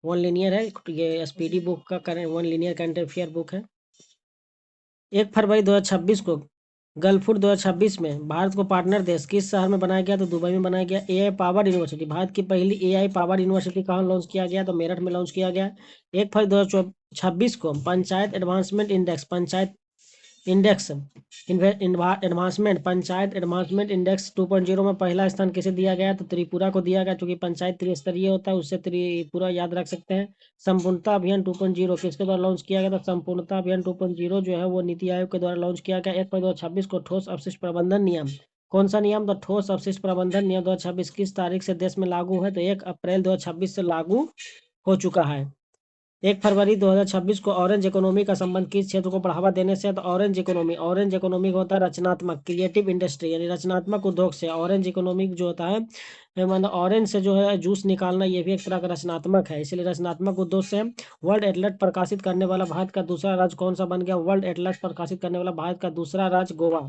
One linear है, ये SPD book का current one linear current affair book है। 1 फरवरी 2026 को गल्फूट 2026 में भारत को पार्टनर देश किस शहर में बनाया गया? तो दुबई में बनाया गया। एआई पावर्ड यूनिवर्सिटी, भारत की पहली एआई पावर्ड यूनिवर्सिटी कहाँ लॉन्च किया गया? तो मेरठ में लॉन्च किया गया। 1 फरवरी 2026 को panchayat advancement index, panchayat index advancement, panchayat advancement index 2.0 में पहला स्थान किसे दिया गया? तो त्रिपुरा को दिया गया, क्योंकि पंचायत त्रिस्तरीय होता है, उससे त्रिपुरा याद रख सकते हैं। संपूर्णता अभियान 2.0 किसके द्वारा लॉन्च किया गया? तो संपूर्णता अभियान 2.0 जो है वो नीति आयोग के द्वारा लॉन्च किया गया। 1 फरवरी 2026 को ठोस अपशिष्ट प्रबंधन नियम, कौन सा नियम? तो ठोस अपशिष्ट प्रबंधन नियम 2026 किस तारीख से देश में लागू है? तो 1 अप्रैल 2026 से लागू हो चुका है। 1 फरवरी 2026 को ऑरेंज इकोनॉमी का संबंध किस क्षेत्र को बढ़ावा देने से? तो ऑरेंज इकोनॉमी होता है रचनात्मक, क्रिएटिव इंडस्ट्री, यानी रचनात्मक उद्योग से। ऑरेंज इकोनॉमिक जो होता है मतलब ऑरेंज से जो है जूस निकालना, ये भी एक तरह का रचनात्मक है, इसलिए रचनात्मक उद्योग से। वर्ल्ड एटलस प्रकाशित करने वाला भारत का दूसरा राज्य कौन सा बन गया? वर्ल्ड एटलस प्रकाशित करने वाला भारत का दूसरा राज्य गोवा।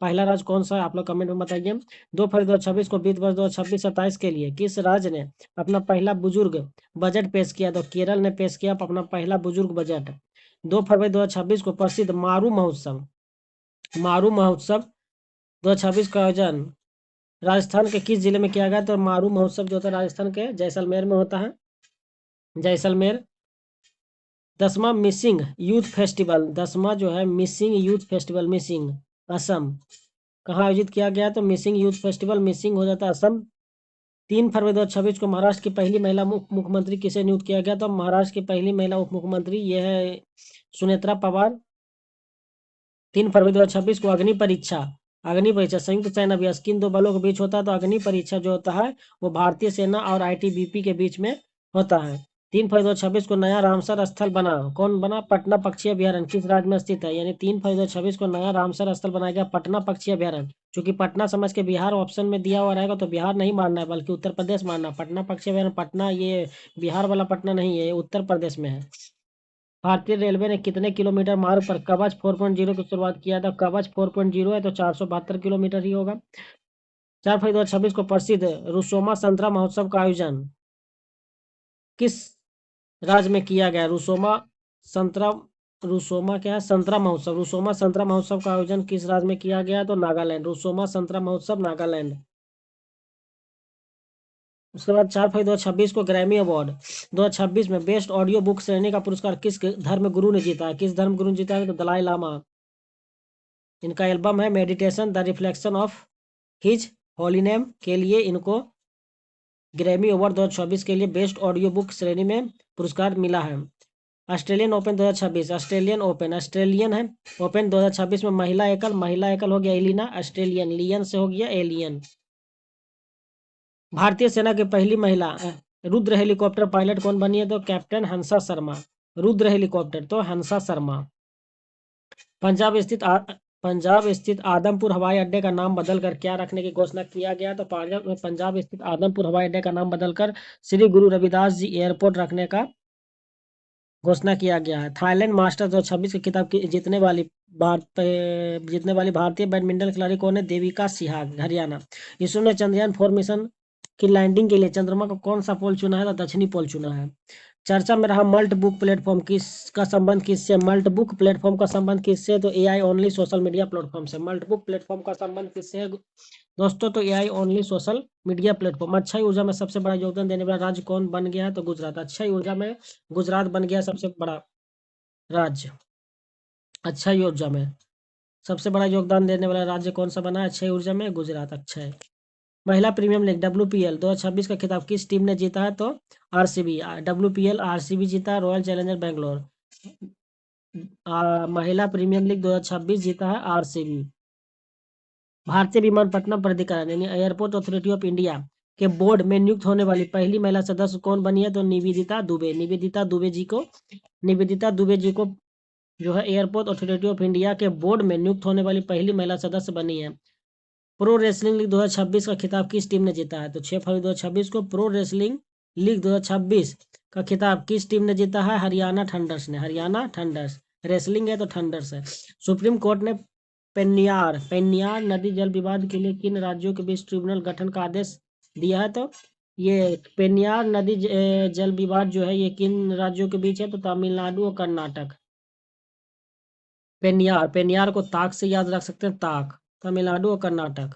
पहला राज्य कौन सा है? आप लोग कमेंट में बताइए। 2 फरवरी 2026 को वित्त वर्ष 2026-27 के लिए किस राज्य ने अपना पहला बुजुर्ग बजट पेश किया? तो केरल ने पेश किया अपना पहला बुजुर्ग बजट। 2 फरवरी 2026 को प्रसिद्ध मारू महोत्सव 2026 का आयोजन राजस्थान के किस जिले में किया गया? तो मारू महोत्सव जो होता है राजस्थान के जैसलमेर में होता है। जैसलमेर। 10वां मिसिंग यूथ फेस्टिवल, 10वां जो है missing youth festival, missing Assam कहाँ आयोजित किया गया? तो मिसिंग यूथ फेस्टिवल मिसिंग हो जाता है असम। 3 फरवरी 2026 को महाराष्ट्र की पहली महिला मुख्यमंत्री किसे नियुक्त किया गया? तो महाराष्ट्र की पहली महिला उप मुख्यमंत्री ये है सुनेत्रा पवार। 3 फरवरी 2026 को अग्नि परीक्षा संयुक्त सैन्य अभ्यास किन दो बलों के बीच होता है? तो अग्नि परीक्षा जो होता है वो भारतीय सेना और आईटीबीपी के बीच में होता है। 3 फरवरी 2026 को नया रामसर स्थल बना, कौन बना? पटना पक्षी अभ्यारण्य किस राज्य में स्थित है? यानी 3 फरवरी 2026 को नया रामसर स्थल बनाया गया पटना पक्षी अभ्यारण्य। क्योंकि पटना समझ के बिहार ऑप्शन में दिया हुआ रहेगा, तो बिहार नहीं मानना है बल्कि उत्तर प्रदेश मानना। पटना पक्षी अभ्यारण्य, पटना ये बिहार वाला पटना नहीं है, ये उत्तर प्रदेश में है। भारतीय रेलवे ने कितने किलोमीटर मार्ग पर कवच 4.0 की शुरुआत किया था? कवच 4.0 है तो 472 किलोमीटर ही होगा। 4 फरवरी 2026 को प्रसिद्ध रुसोमा संतरा महोत्सव का आयोजन किस राज्य में किया गया? संतरा रुसोमा क्या है? संतरा महोत्सव, रुसोमा संतरा महोत्सव का आयोजन किस राज्य में किया गया? तो नागालैंड, रुसोमा संतरा महोत्सव नागालैंड। उसके बाद 4 फरवरी 2026 को ग्रैमी अवार्ड 2026 में बेस्ट ऑडियो बुक श्रेणी का पुरस्कार किस धर्म गुरु ने जीता है? किस धर्म गुरु ने जीता है? तो दलाई लामा। इनका एल्बम है meditation the reflection of his holy name के लिए इनको ग्रैमी अवार्ड 2024 के लिए बेस्ट ऑडियो बुक श्रेणी में पुरस्कार मिला है। ऑस्ट्रेलियन ओपन 2026, ऑस्ट्रेलियन है ओपन 2026 में महिला एकल हो गया एलिना, ऑस्ट्रेलियन लियन से हो गया एलियन। भारतीय सेना की पहली महिला रुद्र हेलीकॉप्टर पायलट कौन बनी है? तो कैप्टन हंसा शर्मा। रुद्र हेलीकॉप्टर तो हंसा शर्मा। पंजाब स्थित आदमपुर हवाई अड्डे का नाम बदलकर क्या रखने की घोषणा किया गया? तो पंजाब स्थित आदमपुर हवाई अड्डे का नाम बदलकर श्री गुरु रविदास जी एयरपोर्ट रखने का घोषणा किया गया है। थाईलैंड मास्टर्स 2026 की खिताब जीतने वाली भारतीय बैडमिंटन खिलाड़ी कौन है? देविका सिहाग, हरियाणा। इसरो ने चंद्रयान 4 मिशन की लैंडिंग के लिए चंद्रमा का कौन सा पोल चुना है? तो दक्षिणी पोल चुना है। चर्चा में रहा मल्ट बुक प्लेटफॉर्म किसका संबंध किससे? मल्ट बुक प्लेटफॉर्म का संबंध किससे? तो AI only social media platform से। मल्ट बुक प्लेटफॉर्म का संबंध किससे है दोस्तों? तो AI only social media platform. Akshay ऊर्जा में सबसे बड़ा योगदान देने वाला राज्य कौन बन गया है? तो गुजरात। अक्षय ऊर्जा में गुजरात बन गया सबसे बड़ा राज्य। अक्षय ऊर्जा में सबसे बड़ा योगदान देने वाला राज्य कौन सा बना है अक्षय ऊर्जा में? गुजरात। अक्षय। महिला प्रीमियम लीग WPL 2026 का खिताब किस टीम ने जीता है? तो आरसीबी। WPL आरसीबी जीता है, रॉयल चैलेंजर बेंगलोर। महिला प्रीमियम लीग 2026 जीता है आरसीबी। भारतीय विमानपत्तनम प्राधिकरण यानी एयरपोर्ट अथॉरिटी ऑफ इंडिया के बोर्ड में नियुक्त होने वाली पहली महिला सदस्य कौन बनी है? तो निवेदिता दुबे। निवेदिता दुबे जी को जो है एयरपोर्ट अथॉरिटी ऑफ इंडिया के बोर्ड में नियुक्त होने वाली पहली महिला सदस्य बनी है। प्रो रेसलिंग लीग 2026 का खिताब किस टीम ने जीता है? तो 6 फरवरी 2026 को प्रो रेसलिंग लीग 2026 का खिताब किस टीम ने जीता है? हरियाणा थंडर्स ने। हरियाणा थंडर्स। रेसलिंग है तो थंडर्स है। सुप्रीम कोर्ट ने पेन्नियार नदी जल विवाद के लिए किन राज्यों के बीच ट्रिब्यूनल गठन का आदेश दिया है? तो ये पेन्नार नदी जल विवाद जो है ये किन राज्यों के बीच है? तो तमिलनाडु और कर्नाटक। पेन्नार, पेन्नार को ताक से याद रख सकते हैं, ताक। तमिलनाडु और कर्नाटक।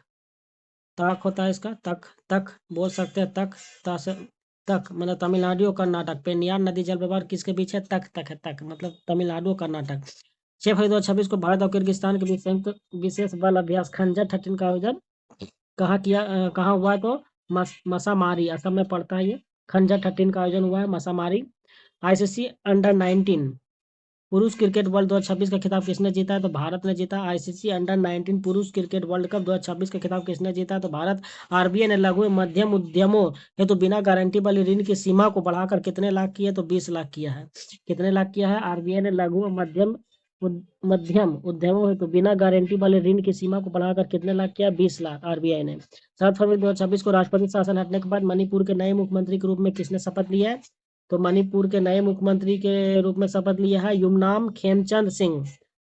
ताक होता है इसका, तक, तक बोल सकते हैं, तक। ता से तक मतलब तमिलनाडु और कर्नाटक। पेन्नार नदी जल विवाद किसके बीच है? तक, तक है, तक मतलब तमिलनाडु और कर्नाटक। 6 फरवरी 2026 को भारत और किर्गिस्तान के बीच संयुक्त विशेष बल अभ्यास खंजर 13 का आयोजन कहाँ हुआ? तो मसामारी, असम में पड़ता है ये। खंजर 13 का आयोजन हुआ है मसामारी। आईसीसी अंडर 19 पुरुष क्रिकेट वर्ल्ड 2026 का खिताब किसने जीता है? तो भारत ने जीता। आईसीसी अंडर 19 पुरुष क्रिकेट वर्ल्ड कप 2026 का खिताब किसने जीता है? तो भारत। आरबीआई ने लघु एवं मध्यम उद्यमों हेतु बिना गारंटी वाली ऋण की सीमा को बढ़ाकर कितने लाख की है? तो 20 लाख किया है। कितने लाख किया है? आरबीआई ने लघु एवं मध्यम उद्यमों हेतु बिना गारंटी वाले ऋण की सीमा को बढ़ाकर कितने लाख किया? 20 लाख आरबीआई ने। 7 फरवरी 2026 को राष्ट्रपति शासन हटने के बाद मणिपुर के नए मुख्यमंत्री के रूप में किसने शपथ लिया है? तो मणिपुर के नए मुख्यमंत्री के रूप में शपथ लिया है युमनाम खेमचंद सिंह।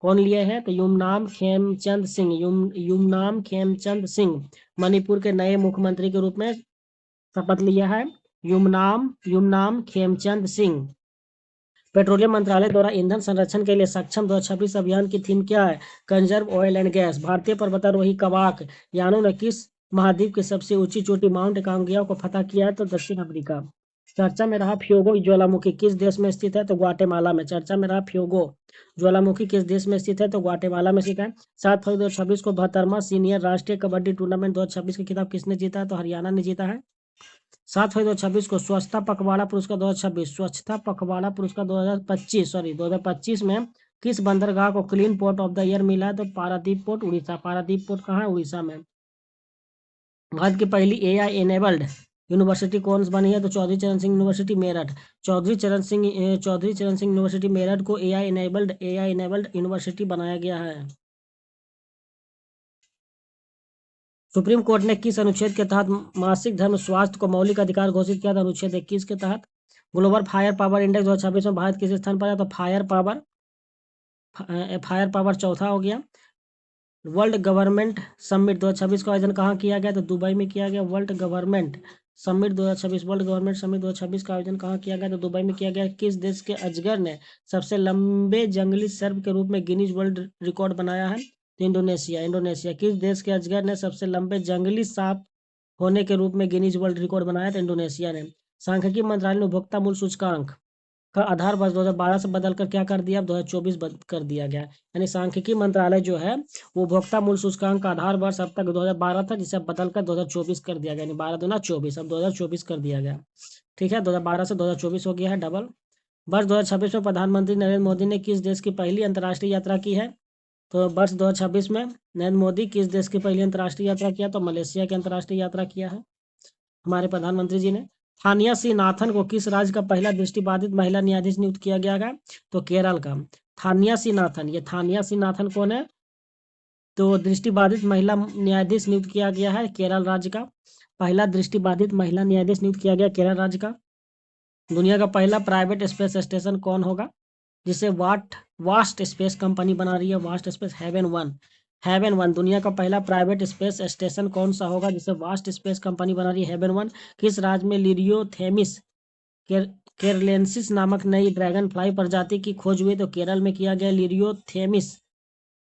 कौन लिए हैं? तो युमनाम खेमचंद सिंह। युमनाम खेमचंद सिंह मणिपुर के नए मुख्यमंत्री के रूप में शपथ लिया है। युमनाम खेमचंद सिंह। पेट्रोलियम मंत्रालय द्वारा ईंधन संरक्षण के लिए सक्षम 2026 अभियान की थीम क्या है? Conserve oil and gas. भारतीय पर्वतारोही कवाक यानों ने किस महाद्वीप की सबसे ऊंची चोटी माउंट कांगिया को फतह किया है? तो दक्षिण अफ्रीका। चर्चा में रहा फ्यूगो ज्वालामुखी किस देश में स्थित है? तो ग्वाटेमाला में। चर्चा में रहा फ्यूगो ज्वालामुखी किस देश में स्थित है? तो ग्वाटेमाला में स्थित है। 7 फरवरी 2026 को 72वां सीनियर राष्ट्रीय कबड्डी टूर्नामेंट 2026 का खिताब किसने जीता है? तो हरियाणा ने जीता है। 7 फरवरी 2026 को स्वच्छता पखवाड़ा पुरस्कार 2026 स्वच्छता पखवाड़ा पुरस्कार 2025 में किस बंदरगाह को clean port of the year मिला है? तो पारादीप पोर्ट उड़ीसा। पारादीप पोर्ट कहाँ है? उड़ीसा में। भारत की पहली एआई एनेबल्ड यूनिवर्सिटी कौन सी बनी है? तो चौधरी चरण सिंह यूनिवर्सिटी मेरठ। चौधरी चरण सिंह यूनिवर्सिटी मेरठ को एआई एनेबल्ड यूनिवर्सिटी बनाया गया है। सुप्रीम कोर्ट ने किस अनुच्छेद के तहत मासिक धर्म स्वास्थ्य को मौलिक अधिकार घोषित किया था? अनुच्छेद 21 के तहत। ग्लोबल फायर पावर इंडेक्स 2026 में भारत किस स्थान पर है? तो फायर पावर चौथा हो गया। वर्ल्ड गवर्नमेंट समिट 2026 का आयोजन कहाँ किया गया? तो दुबई में किया गया। वर्ल्ड गवर्नमेंट समिट 2026 का आयोजन कहाँ किया गया? तो दुबई में किया गया। किस देश के अजगर ने सबसे लंबे जंगली सर्प के रूप में गिनीज वर्ल्ड रिकॉर्ड बनाया है? तो इंडोनेशिया। किस देश के अजगर ने सबसे लंबे जंगली सांप होने के रूप में गिनीज वर्ल्ड रिकॉर्ड बनाया? तो इंडोनेशिया ने। सांख्यिकी मंत्रालय ने उपभोक्ता मूल्य सूचकांक का आधार वर्ष 2012 से बदलकर क्या कर दिया? 2024 कर दिया गया। यानी सांख्यिकी मंत्रालय जो है वो उपभोक्ता मूल्य सूचकांक का आधार वर्ष अब तक 2012 था, जिसे बदलकर 2024 कर दिया गया। यानी 12 दूना 24, अब 2024 कर दिया गया। ठीक है, 2012 से 2024 हो गया है डबल। वर्ष 2026 में प्रधानमंत्री नरेंद्र मोदी ने किस देश की पहली अंतर्राष्ट्रीय यात्रा की है? तो वर्ष 2026 में नरेंद्र मोदी किस देश की पहली अंतर्राष्ट्रीय यात्रा किया? तो मलेशिया की अंतर्राष्ट्रीय यात्रा किया है हमारे प्रधानमंत्री जी ने। थानिया सी नाथन को किस राज्य का पहला दृष्टिबाधित महिला न्यायाधीश नियुक्त किया गया है? तो केरल का। थानिया सी नाथन कौन है? तो दृष्टिबाधित महिला न्यायाधीश नियुक्त किया गया है केरल राज्य का। पहला दृष्टिबाधित महिला न्यायाधीश नियुक्त किया गया केरल राज्य का। दुनिया का पहला प्राइवेट स्पेस स्टेशन कौन होगा? जिसे वास्ट स्पेस कंपनी बना रही है। वास्ट स्पेस हेवन वन दुनिया का पहला प्राइवेट स्पेस स्टेशन कौन सा होगा? जिसे वास्ट स्पेस कंपनी बना रही है, हेवन वन। किस राज्य में लिरियोथेमिस केरलेंसिस नामक नई ड्रैगन फ्लाई प्रजाति की खोज हुई? तो केरल में किया गया। लिरियोथेमिस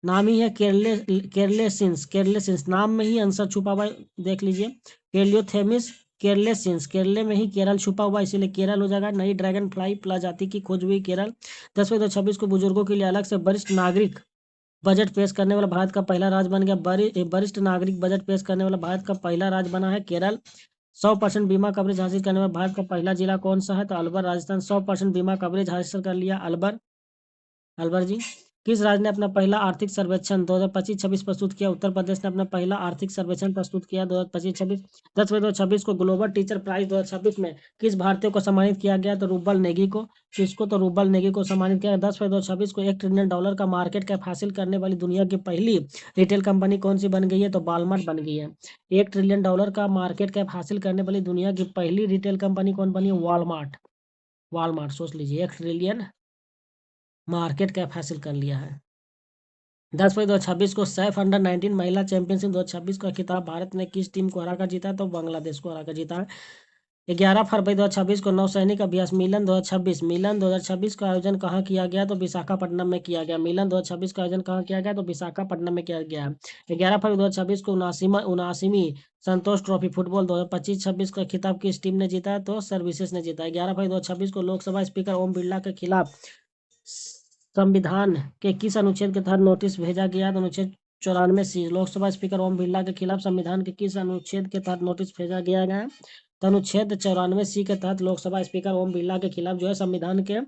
नाम ही है केरलेसिंस नाम में ही आंसर छुपा हुआ है, देख लीजिए। केरलियोथेमिस केरलेसिंस, केरले में ही केरल छुपा हुआ, इसीलिए केरल हो जाएगा। नई ड्रैगन फ्लाई प्रजाति की खोज हुई केरल। 10/26 को बुजुर्गों के लिए अलग से वरिष्ठ नागरिक बजट पेश करने वाला भारत का पहला राज्य बन गया। वरिष्ठ नागरिक बजट पेश करने वाला भारत का पहला राज्य बना है केरल। 100% बीमा कवरेज हासिल करने वाला भारत का पहला जिला कौन सा है? तो अलवर राजस्थान। 100% बीमा कवरेज हासिल कर लिया अलवर जी। किस राज्य ने अपना पहला आर्थिक सर्वेक्षण 2025-26 प्रस्तुत किया? उत्तर प्रदेश ने अपना पहला आर्थिक सर्वेक्षण प्रस्तुत किया 2025-26। 10/26 को ग्लोबल टीचर प्राइज 2026 में किस भारतीय को सम्मानित किया गया? तो रूबल नेगी को। किसको? तो रूबल नेगी को सम्मानित किया। 10/26 को $1 ट्रिलियन का मार्केट कैप हासिल करने वाली दुनिया की पहली रिटेल कंपनी कौन सी बन गई है? तो वॉलमार्ट बन गई है। $1 ट्रिलियन का मार्केट कैप हासिल करने वाली दुनिया की पहली रिटेल कंपनी कौन बनी है? वॉलमार्ट सोच लीजिए, $1 ट्रिलियन मार्केट कैप हासिल कर लिया है। 10/26 को सैफ अंडर 19 महिला चैंपियनशिप 2026 का खिताब भारत ने किस टीम को हराकर जीता? तो बांग्लादेश को हराकर जीता है। 11 फरवरी 2026 को नौसैनिक अभ्यास मिलन 2026 मिलन 2026 का आयोजन कहाँ किया गया? तो विशाखापट्टनम में किया गया। मिलन 2026 का आयोजन कहाँ किया गया? तो विशाखापट्टनम में किया गया। 11 फरवरी 2026 को 79वीं संतोष ट्रॉफी फुटबॉल 2025-26 का खिताब किस टीम ने जीता? तो सर्विसेज ने जीता। 11 फरवरी 2026 को लोकसभा स्पीकर ओम बिरला के खिलाफ संविधान के किस अनुच्छेद के तहत नोटिस भेजा गया? तो अनुच्छेद 94C। लोकसभा स्पीकर ओम बिरला के खिलाफ संविधान के किस अनुच्छेद के तहत नोटिस भेजा गया है? तो अनुच्छेद 94C के तहत लोकसभा स्पीकर ओम बिरला के खिलाफ जो है संविधान के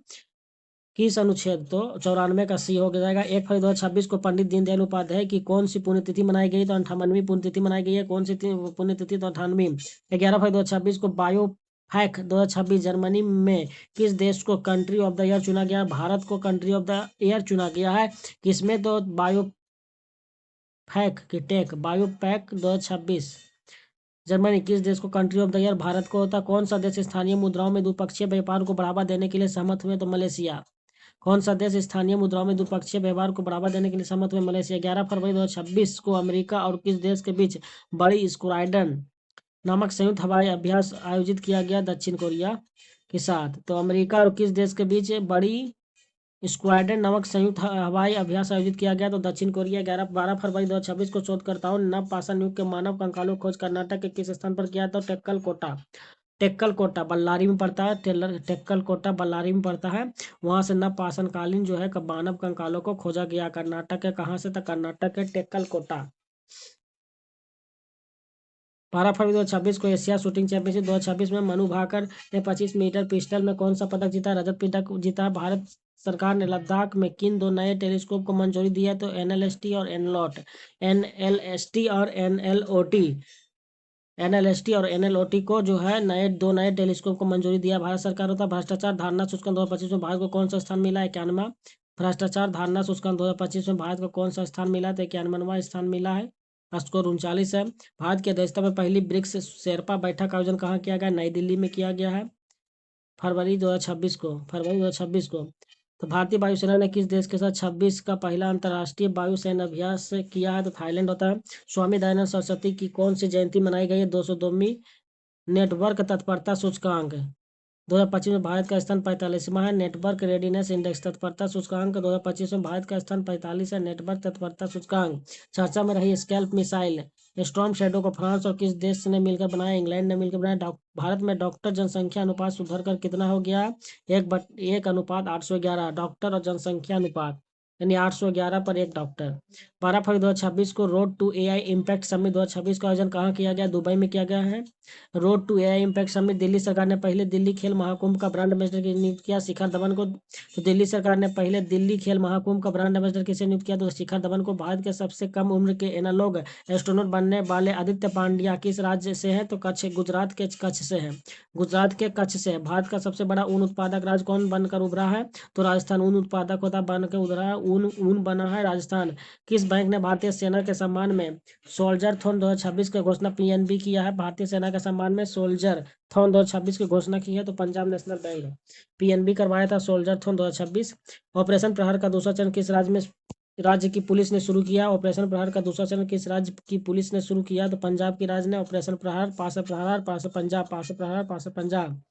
किस अनुच्छेद? तो 94 का सी हो जाएगा। 1 फरवरी 2026 को पंडित दीनदयाल उपाध्याय की कौन सी पुण्यतिथि मनाई गई? तो 58वीं पुण्यतिथि मनाई गई है। कौन सी पुण्यतिथि? तो 98वीं। 11 फरवरी 2026 को बायोफैक 2026 जर्मनी में किस देश को कंट्री ऑफ द ईयर चुना गया? भारत को कंट्री ऑफ द ईयर चुना गया है। किसमें? तो बायोपैक 2026 जर्मनी किस देश को country of the year? Bharat को होता। कौन सा देश स्थानीय मुद्राओं में द्विपक्षीय व्यापार को बढ़ावा देने के लिए सहमत हुए? तो मलेशिया। कौन सा देश स्थानीय मुद्राओं में द्विपक्षीय व्यवहार को बढ़ावा देने के लिए सहमत हुए? मलेशिया। 11 फरवरी 2026 को अमेरिका और किस देश के बीच बड़ी स्क्वाड्रन नामक संयुक्त हवाई अभ्यास आयोजित किया गया? दक्षिण कोरिया के साथ। तो अमेरिका और किस देश के बीच बड़ी स्क्वाड्रन नामक संयुक्त हवाई अभ्यास आयोजित किया गया? तो दक्षिण कोरिया। 12 फरवरी 2026 को शोधकर्ताओं ने नवपाषाण युग के मानव कंकालों खोज कर्नाटक के किस स्थान पर किया? तो टेक्कल कोटा बल्लारी में पड़ता है। टेक्कल कोटा बल्लारी में पड़ता है। वहां से नवपाषाण कालीन जो है मानव कंकालों को खोजा गया। कर्नाटक के कहाँ से? तक कर्नाटक के टेक्कल कोटा। 12 फरवरी 2026 को एशिया शूटिंग चैंपियनशिप 2026 में मनु भाकर ने 25 मीटर पिस्टल में कौन सा पदक जीता? रजत पदक जीता। भारत सरकार ने लद्दाख में किन दो नए टेलीस्कोप को मंजूरी दी है? तो एनएलएसटी और एनएलओटी को जो है दो नए टेलीस्कोप को मंजूरी दिया भारत सरकार होता। भ्रष्टाचार धारणा सूचकांक 2025 में भारत को कौन सा स्थान मिला? 91वां। भ्रष्टाचार धारणा सूचकांक 2025 में भारत को कौन सा स्थान मिला? तो 91वां स्थान मिला है। स्कोर 39 है। भारत की अध्यक्षता में पहली ब्रिक्स शेरपा बैठक का आयोजन कहाँ किया गया? नई दिल्ली में किया गया है। फरवरी 2026 को। तो भारतीय वायुसेना ने किस देश के साथ 26 का पहला अंतर्राष्ट्रीय वायुसेना अभ्यास किया है? तो थाईलैंड होता है। स्वामी दयानंद सरस्वती की कौन सी जयंती मनाई गई है? 202वीं। नेटवर्क तत्परता सूचकांक 2025 में भारत का स्थान 45वां है। नेटवर्क रेडीनेस इंडेक्स तत्परता सूचकांक 2025 में भारत का स्थान 45 है। नेटवर्क तत्परता सूचकांक। चर्चा में रही स्कैल्प मिसाइल स्टॉर्म शैडो को फ्रांस और किस देश ने मिलकर बनाया? इंग्लैंड ने मिलकर बनाया। भारत में डॉक्टर जनसंख्या अनुपात सुधर कर कितना हो गया? 1:811। डॉक्टर और जनसंख्या अनुपात यानी 811 पर एक डॉक्टर। 12 फरवरी 2026 को road to AI impact summit 2026 का आयोजन कहाँ किया गया? दुबई में किया गया है। Road to AI impact summit Delhi सरकार ने पहले दिल्ली खेल महाकुंभ का ब्रांड एम्बेसडर की नियुक्त किया? शिखर धवन को। तो दिल्ली सरकार ने पहले दिल्ली खेल महाकुंभ का ब्रांड एम्बेसडर किसे नियुक्त किया? तो शिखर धवन को। भारत के सबसे कम उम्र के एनालॉग एस्ट्रोनॉट बनने वाले आदित्य पांड्या किस राज्य से है? तो गुजरात के कच्छ से है। गुजरात के कच्छ से है। भारत का सबसे बड़ा ऊन उत्पादक राज्य कौन बनकर उभरा है? तो राजस्थान ऊन उत्पादक होता बनकर उभरा है। ऊन बना है राजस्थान। किस बैंक ने भारतीय सेना के सम्मान में सोल्जर थॉन 2026 की घोषणा पीएनबी किया है? भारतीय सेना के सम्मान में सोल्जर थॉन 2026 की घोषणा की है। तो पंजाब नेशनल बैंक है। पीएनबी करवाया था सोल्जर थॉन 2026। ऑपरेशन प्रहार का दूसरा चरण किस राज्य की पुलिस ने शुरू किया? ऑपरेशन प्रहार का दूसरा चरण किस राज्य की पुलिस ने शुरू किया? तो पंजाब की राज्य ने ऑपरेशन प्रहार पास प्रहार पास पंजाब पास प्रहार पास पंजाब।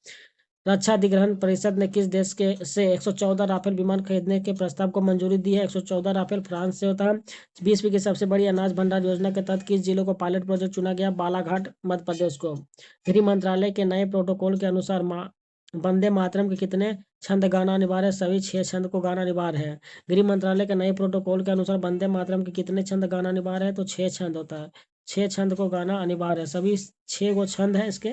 रक्षा अधिग्रहण परिषद ने किस देश के से 114 राफेल विमान खरीदने के प्रस्ताव को मंजूरी दी है? 114 राफेल फ्रांस से होता है। विश्व की सबसे बड़ी अनाज भंडार योजना के तहत किस जिलों को पायलट प्रोजेक्ट चुना गया? बालाघाट मध्य प्रदेश को। गृह मंत्रालय के नए प्रोटोकॉल के अनुसार वंदे मातरम के कितने छंद गाना अनिवार्य है? सभी 6 छंद को गाना अनिवार्य है। गृह मंत्रालय के नए प्रोटोकॉल के अनुसार वंदे मातरम के कितने छंद गाना अनिवार्य है? तो 6 छंद होता है। 6 छंद को गाना अनिवार्य है। सभी 6 गो छंद है इसके,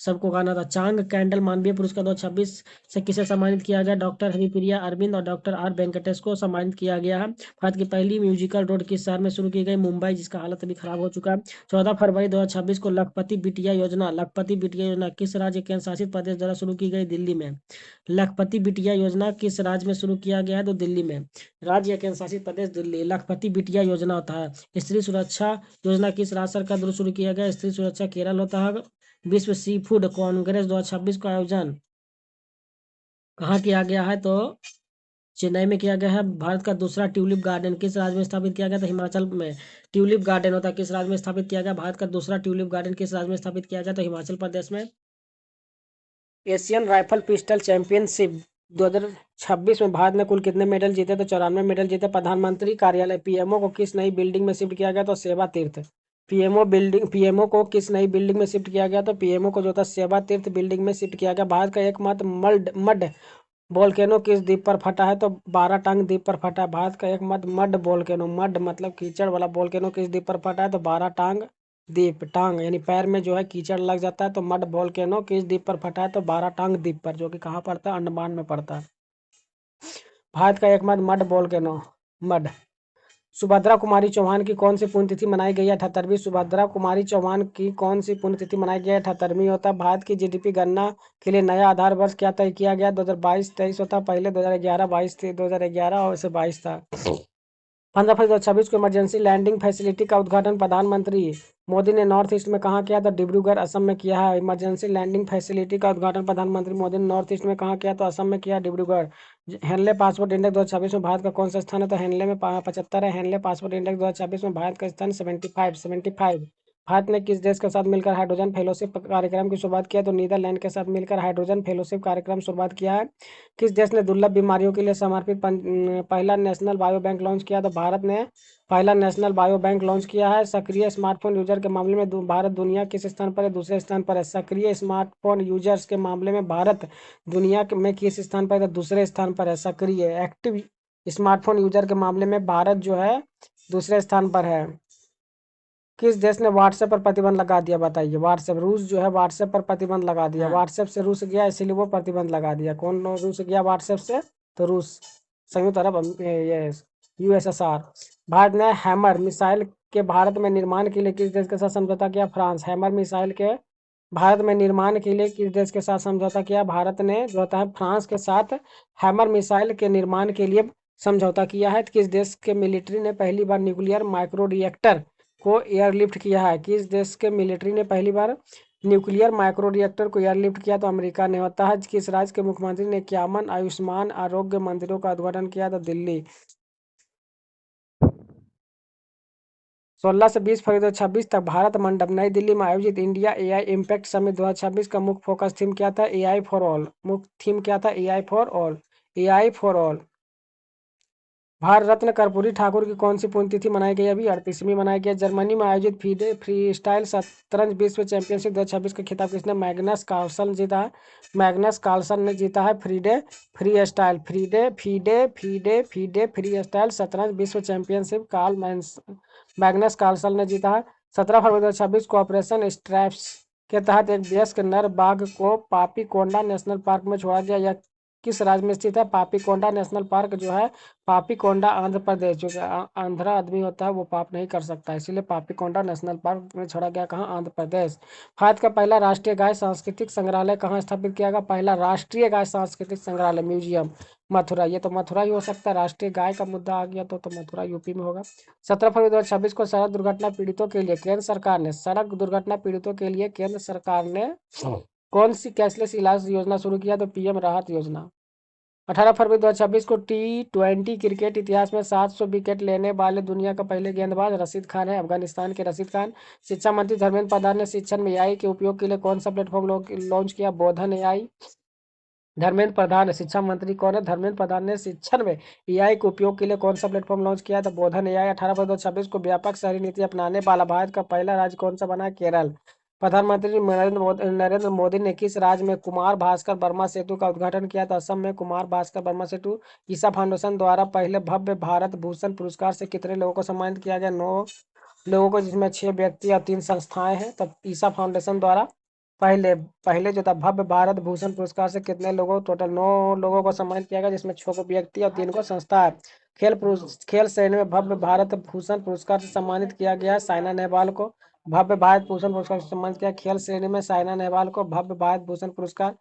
सबको गाना था। चांग कैंडल मानवीय पुरस्कार 2026 से किसे सम्मानित किया गया? डॉक्टर हरिप्रिया अरविंद और डॉक्टर आर वेंकटेश को सम्मानित किया गया है। भारत की पहली म्यूजिकल रोड किस शहर में शुरू की गई? मुंबई, जिसका हालत अभी खराब हो चुका है। 14 फरवरी 2026 को लखपति बिटिया योजना किस राज्य केंद्र शासित प्रदेश द्वारा शुरू की गई? दिल्ली में। लखपति बिटिया योजना किस राज्य में शुरू किया गया है? तो दिल्ली में। राज्य केंद्र शासित प्रदेश दिल्ली। लखपति बिटिया योजना होता है। स्त्री सुरक्षा योजना किस राज्य सरकार द्वारा शुरू किया गया? स्त्री सुरक्षा केरल होता है। विश्व सी फूड कांग्रेस 2026 का आयोजन कहाँ किया गया है? तो चेन्नई में किया गया है। भारत का दूसरा ट्यूलिप गार्डन किस राज्य में स्थापित किया गया? था हिमाचल में। ट्यूलिप गार्डन होता है किस राज्य में स्थापित किया गया? भारत का दूसरा ट्यूलिप गार्डन किस राज्य में स्थापित किया गया? तो हिमाचल प्रदेश में। एशियन राइफल पिस्टल चैंपियनशिप 2026 में भारत ने कुल कितने मेडल जीते? तो 94 मेडल जीते। प्रधानमंत्री कार्यालय पीएमओ को किस नई बिल्डिंग में शिफ्ट किया गया? तो सेवा तीर्थ। पीएमओ को किस नई बिल्डिंग में शिफ्ट किया गया? तो पीएमओ को जो था सेवा तीर्थ बिल्डिंग में शिफ्ट किया गया। भारत का एकमात्र मड वोल्केनो किस द्वीप पर फटा है? तो बाराटांग द्वीप पर फटा है। भारत का एकमात्र मड वोल्केनो, मड मतलब कीचड़ वाला, वोल्केनो किस द्वीप पर फटा है? तो बाराटांग द्वीप। टांग यानी पैर में जो है कीचड़ लग जाता है, तो मड वोल्केनो किस द्वीप पर फटा है? तो बाराटांग द्वीप पर, जो कि कहाँ पड़ता है? अंडमान में पड़ता है। भारत का एकमात्र mud volcano, mud. Subhadra Kumari Chauhan की कौन सी पुण्यतिथि मनाई गई है? 78वीं। सुभद्रा कुमारी चौहान की कौन सी पुण्यतिथि मनाई गई है? 78वीं होता है। भारत की जीडीपी गणना के लिए नया आधार वर्ष क्या तय किया गया? 2022-23 होता है। पहले 2011-22 थी, 2011 और से 22 था। 15 फरवरी 2026 को इमरजेंसी लैंडिंग फैसिलिटी का उद्घाटन प्रधानमंत्री मोदी ने नॉर्थ ईस्ट में कहाँ किया? तो डिब्रूगढ़ असम में किया है। इमरजेंसी लैंडिंग फैसिलिटी का उद्घाटन प्रधानमंत्री मोदी ने नॉर्थ ईस्ट में कहाँ किया? तो असम में किया, डिब्रूगढ़। हेनले पासपोर्ट इंडेक्स 2026 में भारत का कौन सा स्थान है? तो हेनले में 75 है। हेनले पासपोर्ट इंडेक्स 2026 में भारत का स्थान 75। भारत ने किस देश के साथ मिलकर हाइड्रोजन फेलोशिप कार्यक्रम की शुरुआत किया? तो नीदरलैंड के साथ मिलकर हाइड्रोजन फेलोशिप कार्यक्रम शुरुआत किया है। किस देश ने दुर्लभ बीमारियों के लिए समर्पित पहला नेशनल बायो बैंक लॉन्च किया? तो भारत ने पहला नेशनल बायो बैंक लॉन्च किया है। सक्रिय स्मार्टफोन यूजर के मामले में भारत दुनिया किस स्थान पर है? दूसरे स्थान पर है। सक्रिय स्मार्टफोन यूजर्स के मामले में भारत दुनिया में किस स्थान पर है? तो दूसरे स्थान पर है। सक्रिय एक्टिव स्मार्टफोन यूजर के मामले में भारत जो है दूसरे स्थान पर है। किस देश ने व्हाट्सएप पर प्रतिबंध लगा दिया? बताइए। व्हाट्सएप, रूस जो है व्हाट्सएप पर प्रतिबंध लगा दिया। व्हाट्सएप से रूस गया, इसीलिए वो प्रतिबंध लगा दिया। कौन रूस गया व्हाट्सएप से? तो रूस, संयुक्त अरब ये यूएसएसआर। भारत ने हैमर मिसाइल के भारत में निर्माण के लिए किस देश के साथ समझौता किया? फ्रांस। हैमर मिसाइल के भारत में निर्माण के लिए किस देश के साथ समझौता किया? भारत ने जो होता है फ्रांस के साथ हैमर मिसाइल के निर्माण के लिए समझौता किया है। किस देश के मिलिट्री ने पहली बार न्यूक्लियर माइक्रो रिएक्टर को एयरलिफ्ट किया है? किस देश के मिलिट्री ने पहली बार न्यूक्लियर माइक्रो रिएक्टर को एयरलिफ्ट किया? तो अमेरिका ने होता है। किस राज्य के मुख्यमंत्री ने 51 आयुष्मान आरोग्य मंदिरों का उद्घाटन किया? तो दिल्ली। 16 से 20 फरवरी 2026 तक भारत मंडप नई दिल्ली में आयोजित इंडिया एआई इम्पैक्ट समिट 2026 का मुख्य फोकस थीम क्या था? AI for all. मुख्य थीम क्या था? AI for all. AI for all. Bharat Ratna Karpoori Thakur की कौन सी पुण्यतिथि मनाई गई? अभी 38वीं मनाई गई। जर्मनी में आयोजित फीडे फ्री स्टाइल शतरंज विश्व चैंपियनशिप 2026 का खिताब किसने? मैग्नस कार्लसन जीता है। मैग्नस कार्लसन ने जीता है। FIDE freestyle FIDE FIDE FIDE FIDE freestyle शतरंज विश्व चैंपियनशिप मैग्नस कार्लसन ने जीता है। 17 फरवरी 2026 को ऑपरेशन स्ट्रैप्स के तहत एक वयस्क नर बाघ को पापीकोंडा नेशनल पार्क में छोड़ा गया। यह किस राज्य में स्थित है? पापीकोंडा नेशनल पार्क जो है पापीकोंडा आंध्र प्रदेश। जो कि आंध्रा आदमी होता है वो पाप नहीं कर सकता, इसीलिए पापीकोंडा नेशनल पार्क में छोड़ा गया। कहाँ? आंध्र प्रदेश। भारत का पहला राष्ट्रीय गाय सांस्कृतिक संग्रहालय कहाँ स्थापित किया गया? पहला राष्ट्रीय गाय सांस्कृतिक संग्रहालय म्यूजियम मथुरा। ये तो मथुरा ही हो सकता है, राष्ट्रीय गाय का मुद्दा आ गया तो मथुरा यूपी में होगा। 17 फरवरी 2026 को सड़क दुर्घटना पीड़ितों के लिए केंद्र सरकार ने कौन सी कैशलेस इलाज योजना शुरू किया? तो पीएम राहत योजना। 18 फरवरी 2026 को T20 क्रिकेट इतिहास में 700 विकेट लेने वाले दुनिया का पहले गेंदबाज रशीद खान है, अफगानिस्तान के रशीद खान। शिक्षा मंत्री धर्मेंद्र प्रधान ने शिक्षण में एआई के उपयोग के लिए कौन सा प्लेटफॉर्म लॉन्च किया? बोधन एआई। धर्मेंद्र प्रधान शिक्षा मंत्री कौन है? धर्मेंद्र प्रधान ने शिक्षण में एआई के उपयोग के लिए कौन सा प्लेटफॉर्म लॉन्च किया? तो बोधन एआई। 18 फरवरी 2026 को व्यापक शहरी नीति अपनाने वाला भारत का पहला राज्य कौन सा बना? केरल। प्रधानमंत्री नरेंद्र मोदी ने किस राज्य में कुमार भास्कर वर्मा सेतु का उद्घाटन किया? तो असम में कुमार भास्कर वर्मा सेतु। ईसा फाउंडेशन द्वारा पहले भव्य भारत भूषण पुरस्कार से कितने लोगों को सम्मानित किया गया? 9 लोगों को, जिसमें 6 व्यक्ति और 3 संस्थाएं हैं। तब ईसा फाउंडेशन द्वारा पहले पहले जो था भव्य भारत भूषण पुरस्कार से कितने लोगों, टोटल 9 लोगों को सम्मानित किया गया, जिसमें 6 को व्यक्ति और 3 को संस्था है। खेल श्रेणी में भव्य भारत भूषण पुरस्कार से सम्मानित किया गया है साइना नेहवाल को। भव्य भारत भूषण पुरस्कार से सम्मानित किया खेल श्रेणी में साइना नेहवाल को भव्य भारत भूषण पुरस्कार।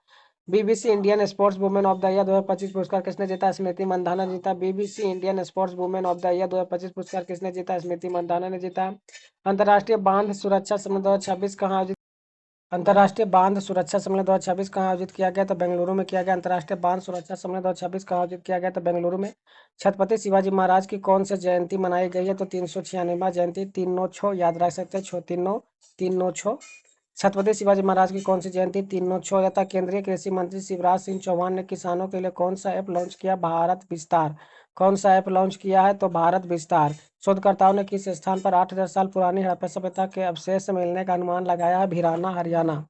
BBC Indian sports women of the year 2025 पुरस्कार किसने जीता? स्मृति मंधाना ने जीता। BBC Indian sports women of the year 2025 पुरस्कार किसने जीता? स्मृति मंधाना ने जीता। अंतर्राष्ट्रीय बांध सुरक्षा सम्मेलन 2026 कहाँ आयोजित? अंतर्राष्ट्रीय बांध सुरक्षा सम्मेलन 2026 कहाँ आयोजित किया गया? तो बेंगलुरु में किया गया। अंतर्राष्ट्रीय बांध सुरक्षा सम्मेलन 2026 कहाँ आयोजित किया गया? तो बेंगलुरु में। छत्रपति शिवाजी महाराज की कौन सी जयंती मनाई गई है? तो 396वां जयंती। 396 याद रख सकते हैं, 6 3 9 396। छत्रपति शिवाजी महाराज की कौन सी जयंती 3 नौ 6 था। केंद्रीय कृषि मंत्री शिवराज सिंह चौहान ने किसानों के लिए कौन सा ऐप लॉन्च किया? भारत विस्तार। कौन सा ऐप लॉन्च किया है? तो भारत विस्तार। शोधकर्ताओं ने किस स्थान पर 8,000 साल पुरानी हड़प्पा सभ्यता के अवशेष मिलने का अनुमान लगाया है? भिराना, हरियाणा।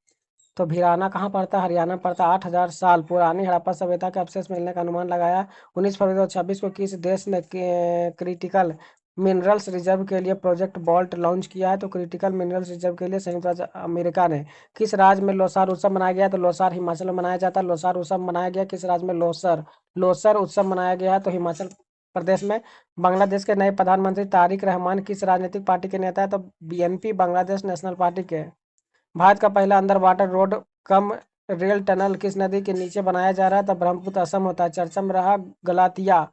तो भिराना कहाँ पड़ता है? हरियाणा में पड़ता है। 8,000 साल पुरानी हड़प्पा सभ्यता के अवशेष मिलने का अनुमान लगाया। 19 फरवरी 2026 को किस देश ने क्रिटिकल मिनरल्स रिजर्व के लिए प्रोजेक्ट बॉल्ट लॉन्च किया है? तो क्रिटिकल मिनरल्स रिजर्व के लिए संयुक्त राज्य अमेरिका ने। किस राज्य में लोसार उत्सव मनाया गया? तो लोसार हिमाचल में मनाया जाता है। लोसार उत्सव मनाया गया किस राज्य में? लोसर लोसर उत्सव मनाया गया है तो हिमाचल प्रदेश में। बांग्लादेश के नए प्रधानमंत्री तारिक रहमान किस राजनीतिक पार्टी के नेता है? तो बीएनपी बांग्लादेश नेशनल पार्टी के। भारत का पहला under water road cum rail tunnel किस नदी के नीचे बनाया जा रहा है? तो ब्रह्मपुत्र असम होता है। चर्चा में रहा गलातिया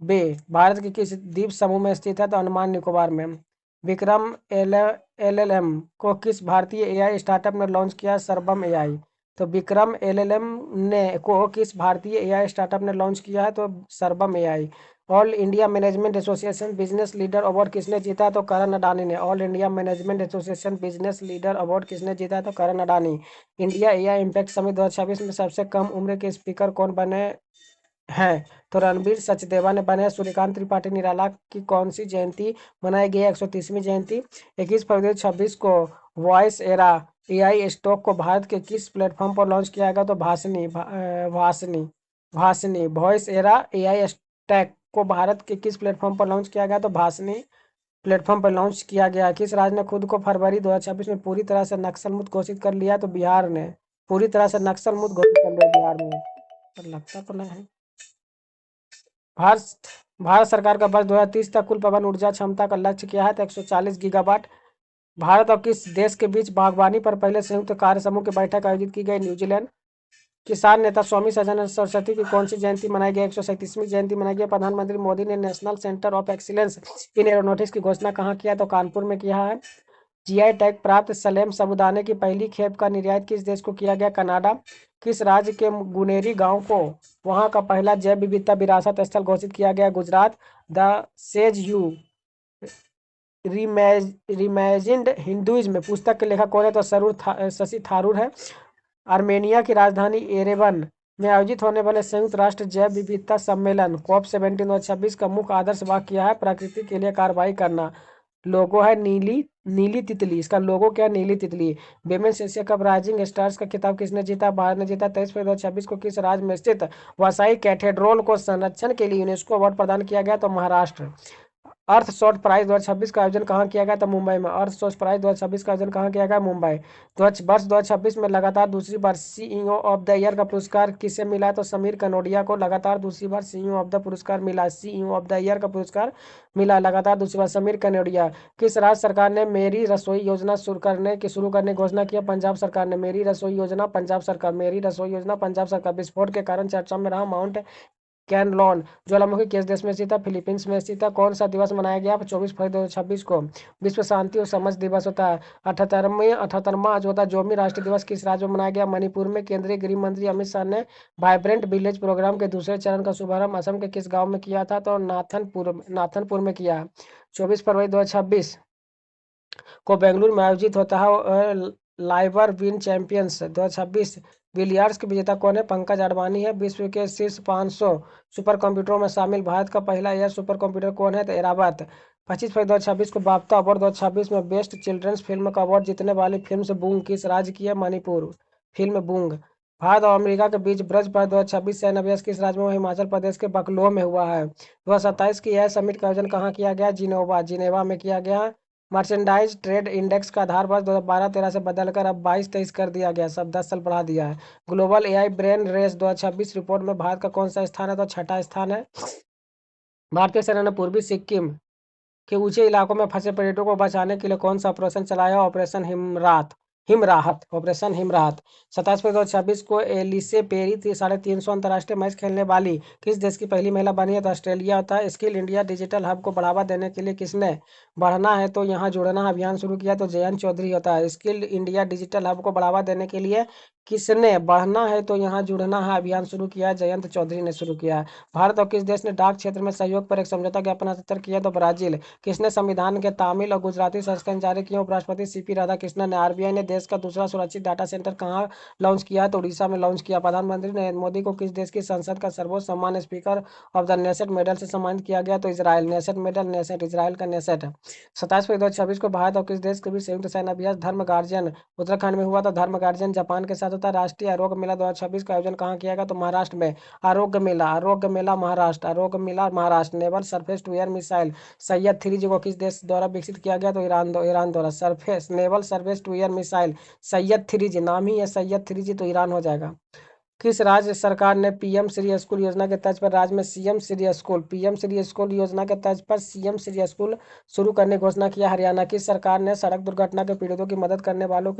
बे भारत के किस द्वीप समूह में स्थित है? तो अंडमान निकोबार में। विक्रम एलएलएम को किस भारतीय एआई स्टार्टअप ने लॉन्च किया? सर्वम एआई। तो विक्रम एलएलएम ने को किस भारतीय एआई स्टार्टअप ने लॉन्च किया है? तो Sarvam AI. All India Management Association business leader award किसने जीता? तो करण अडानी ने। All India Management Association business leader award किसने जीता? तो Karan Adani. India AI impact summit 2026 में सबसे कम उम्र के स्पीकर कौन बने हैं? तो रणबीर सचदेवा ने बने। सूर्यकांत त्रिपाठी निराला की कौन सी जयंती मनाई गई? 130वीं जयंती। 21 फरवरी 2026 को वॉइस एरा एआई स्टॉक को भारत के किस प्लेटफॉर्म पर लॉन्च किया गया? तो भाषनी वॉइस एरा एआई स्टैक को भारत के किस प्लेटफॉर्म पर लॉन्च किया गया? तो भाषनी प्लेटफॉर्म पर लॉन्च किया गया। किस राज्य ने खुद को फरवरी 2026 में पूरी तरह से नक्सल मुक्त घोषित कर लिया? तो बिहार ने पूरी तरह से नक्सल मुक्त घोषित कर लिया बिहार में। पर लगता तो नहीं है। भारत भारत सरकार का वर्ष 2030 तक कुल पवन ऊर्जा क्षमता का लक्ष्य क्या है? तो 140 गीगावाट। भारत और किस देश के बीच बागवानी पर पहले संयुक्त कार्य समूह की बैठक आयोजित की गई? न्यूजीलैंड। किसान नेता स्वामी सदानंद सरस्वती की कौन सी जयंती मनाई गई? 137वीं जयंती मनाई गई। प्रधानमंत्री मोदी ने national centre of excellence in aeronautics की घोषणा कहाँ किया? तो कानपुर में किया है। जीआई टैग प्राप्त सलेम साबूदाने की पहली खेप का निर्यात किस देश को किया गया? कनाडा। किस राज्य के गुनेरी गांव को वहां का पहला जैव विविधता विरासत स्थल घोषित किया गया? Gujarat. The sage who reimagined Hinduism पुस्तक के लेखक कौन है? तो शशि थारूर है। आर्मेनिया की राजधानी एरेवन में आयोजित होने वाले संयुक्त राष्ट्र जैव विविधता सम्मेलन COP17 और 26 का मुख्य आदर्श वाक्य क्या है? प्रकृति के लिए कार्रवाई करना। लोगो है नीली नीली तितली। इसका लोगो क्या है? नीली तितली। Women's Asia cup rising stars का खिताब किसने जीता? भारत ने जीता। 23 फरवरी 2026 को किस राज्य में स्थित वसाई कैथेड्रल को संरक्षण के लिए यूनेस्को अवार्ड प्रदान किया गया? तो महाराष्ट्र। अर्थ शॉर्ट प्राइज 2026 का आयोजन कहाँ किया गया? था मुंबई में। अर्थ शॉर्ट प्राइज 2026 का आयोजन कहाँ किया गया? मुंबई। वर्ष 2026 में लगातार दूसरी बार सीईओ ऑफ द ईयर का पुरस्कार किसे मिला? तो समीर कनोडिया को लगातार दूसरी बार सीईओ ऑफ द पुरस्कार मिला। सीईओ ऑफ द ईयर का पुरस्कार मिला लगातार दूसरी बार समीर कनोडिया। किस राज्य सरकार ने मेरी रसोई योजना शुरू करने की घोषणा की? पंजाब सरकार ने। मेरी रसोई योजना पंजाब सरकार। मेरी रसोई योजना पंजाब सरकार। विस्फोट के कारण चर्चा में रहा माउंट कैनलॉन ज्वालामुखी किस देश में स्थित है? फिलीपींस में स्थित है। कौन सा दिवस मनाया गया? 24 फरवरी 2026 को विश्व शांति और समझ दिवस होता है। 78वां जो होता है जोमी राष्ट्रीय दिवस किस राज्य में मनाया गया? मणिपुर में। केंद्रीय गृह मंत्री अमित शाह ने वाइब्रेंट विलेज प्रोग्राम के दूसरे चरण का शुभारंभ असम के किस गाँव में किया था? तो नाथनपुर में किया। 24 फरवरी 2026 को बेंगलुरु में आयोजित होता है लाइवर विन चैंपियंस 2026 बिलियर्ड्स के विजेता कौन है? पंकज अडवाणी है। विश्व के शीर्ष 500 सुपर कंप्यूटरों में शामिल भारत का पहला एयर सुपर कंप्यूटर कौन है? तो एरावत। 25 फरवरी 2026 को बाफ्ता अवार्ड 2026 में बेस्ट चिल्ड्रंस फिल्म का अवार्ड जीतने वाली फिल्म से बूंग किस राज्य की है? मणिपुर। फिल्म बूंग। भारत और अमेरिका के बीच ब्रज पर 2026 सैन्य अभ्यास किस राज्य में हुआ? हिमाचल प्रदेश के बकलोह में हुआ है। 2027 की यह समिट का आयोजन कहाँ किया गया? जिनेवा में किया गया। मर्चेंडाइज ट्रेड इंडेक्स का आधार वर्ष 2012-13 से बदलकर अब 22-23 कर दिया गया। सब 10 साल बढ़ा दिया है। Global AI brain race 2026 report में भारत का कौन सा स्थान है? तो छठा स्थान है। भारतीय सेना ने पूर्वी सिक्किम के ऊंचे इलाकों में फंसे पर्यटकों को बचाने के लिए कौन सा ऑपरेशन चलाया? ऑपरेशन हिमरात। 27 फरवरी 2026 को एलिसे पेरी 350 अंतर्राष्ट्रीय मैच खेलने वाली किस देश की पहली महिला बनी है? तो ऑस्ट्रेलिया होता है। स्किल इंडिया डिजिटल हब को बढ़ावा देने के लिए किसने बढ़ना है तो यहाँ जुड़ना अभियान शुरू किया? तो जयंत चौधरी होता है। स्किल इंडिया डिजिटल हब को बढ़ावा देने के लिए किसने बढ़ना है तो यहाँ जुड़ना है अभियान शुरू किया है? जयंत चौधरी ने शुरू किया है। भारत और किस देश ने डाक क्षेत्र में सहयोग पर एक समझौता ज्ञापन हस्ताक्षर किया? तो ब्राजील। किसने संविधान के तमिल और गुजराती संस्करण जारी किए? उपराष्ट्रपति सीपी राधाकृष्णन ने। आरबीआई ने देश का दूसरा सुरक्षित डाटा सेंटर कहाँ लॉन्च किया है? तो उड़ीसा में लॉन्च किया। प्रधानमंत्री नरेंद्र मोदी को किस देश की संसद का सर्वोच्च सम्मान speaker of the Knesset medal से सम्मानित किया गया? तो Israel. Knesset medal, Knesset Israel का नेसेट है। 27 फरवरी 2026 को भारत और किस देश के बीच संयुक्त सैन्य अभ्यास धर्म गार्जियन उत्तराखंड में हुआ? तो धर्म गार्जियन जापान के साथ होता है। राष्ट्रीय आरोग्य मेला 2026 का आयोजन कहाँ किया गया? तो महाराष्ट्र में। आरोग्य मेला महाराष्ट्र। आरोग्य मेला Maharashtra. Naval surface to air missile Syed 3G को किस देश द्वारा विकसित किया गया? तो ईरान द्वारा। Surface naval surface to air missile Syed 3G, नाम ही है सैयद 3G, तो ईरान हो जाएगा। किस राज्य सरकार ने पीएम श्री स्कूल योजना के तर्ज पर राज्य में पीएम श्री स्कूल योजना के तर्ज पर सीएम श्री स्कूल शुरू करने की घोषणा किया? हरियाणा। किस सरकार ने सड़क दुर्घटना के पीड़ितों की मदद करने वालों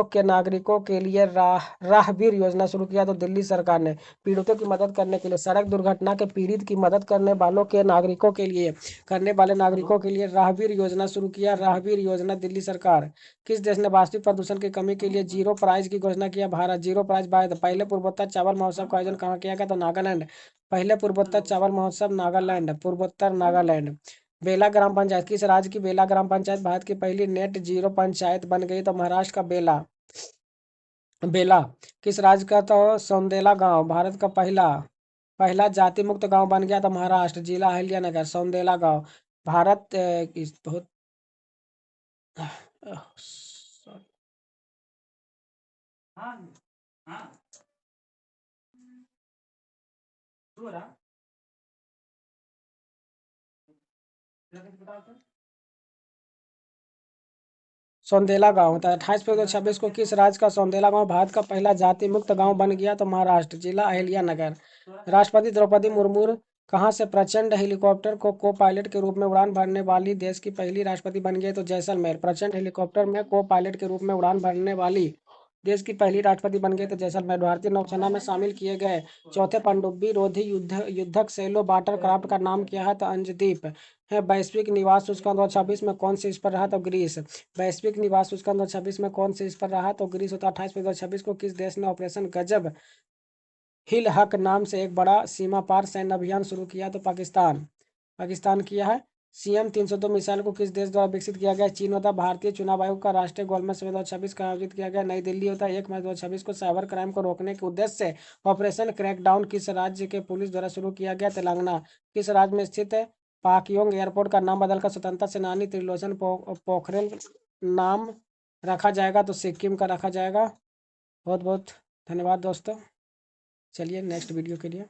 के नागरिकों के लिए राहगीर योजना शुरू किया? तो दिल्ली सरकार ने। पीड़ितों की मदद करने के लिए, सड़क दुर्घटना के पीड़ित की मदद करने वालों के नागरिकों के लिए करने वाले नागरिकों के लिए राहगीर योजना शुरू किया। राहगीर योजना दिल्ली सरकार। किस देश ने वास्तविक प्रदूषण की कमी के लिए जीरो प्राइज की घोषणा किया? भारत। Zero prize Bharat. पहले पूर्वोत्तर चावल महोत्सव का आयोजन कहाँ किया गया? तो नागालैंड। पहले पूर्वोत्तर चावल महोत्सव नागालैंड, पूर्वोत्तर नागालैंड। बेला ग्राम पंचायत। किस राज्य की बेला ग्राम पंचायत भारत की पहली नेट जीरो पंचायत बन गई? तो महाराष्ट्र का बेला। बेला। किस राज्य का? तो सौंदेला गांव भारत का पहला पहला जाति मुक्त गांव बन गया? तो महाराष्ट्र। जिला अहिल्यानगर, सौंदेला गांव। भारत बहुत सौंदेला गांव होता है। 28 फरवरी 2026 को किस राज्य का सौंदेला गांव भारत का पहला जाति मुक्त गांव बन गया? तो महाराष्ट्र। जिला अहिल्यानगर। राष्ट्रपति द्रौपदी मुर्मू कहाँ से प्रचंड हेलीकॉप्टर को पायलट के रूप में उड़ान भरने वाली देश की पहली राष्ट्रपति बन गई? तो जैसलमेर। प्रचंड हेलीकॉप्टर में को पायलट के रूप में उड़ान भरने वाली देश की पहली राष्ट्रपति बन गई? तो जैसलमेर। भारतीय नौसेना में शामिल किए गए चौथे पनडुब्बी रोधी युद्धक सेलो वाटर क्राफ्ट का नाम क्या है? तो अंजदीप है। वैश्विक निवास सूचकांक 2026 में कौन से इस पर रहा? तो ग्रीस। वैश्विक निवास सूचकांक 2026 में कौन से इस पर रहा? तो ग्रीस होता है। 28 फरवरी 2026 को किस देश ने ऑपरेशन गजब हिल हक नाम से एक बड़ा सीमा पार सैन्य अभियान शुरू किया? तो पाकिस्तान। पाकिस्तान किया है। CM-302 मिसाइल को किस देश द्वारा विकसित किया गया? चीन होता है। भारतीय चुनाव आयोग का राष्ट्रीय गोलमेज सम्मेलन 2026 का आयोजित किया गया नई दिल्ली होता है। 1 मार्च 2026 को साइबर क्राइम को रोकने के उद्देश्य से ऑपरेशन क्रैकडाउन किस राज्य के पुलिस द्वारा शुरू किया गया? तेलंगाना। किस राज्य में स्थित है पाकयोंग एयरपोर्ट का नाम बदलकर स्वतंत्रता सेनानी त्रिलोचन पोखरेल नाम रखा जाएगा? तो सिक्किम का रखा जाएगा। बहुत बहुत धन्यवाद दोस्तों। चलिए नेक्स्ट वीडियो के लिए।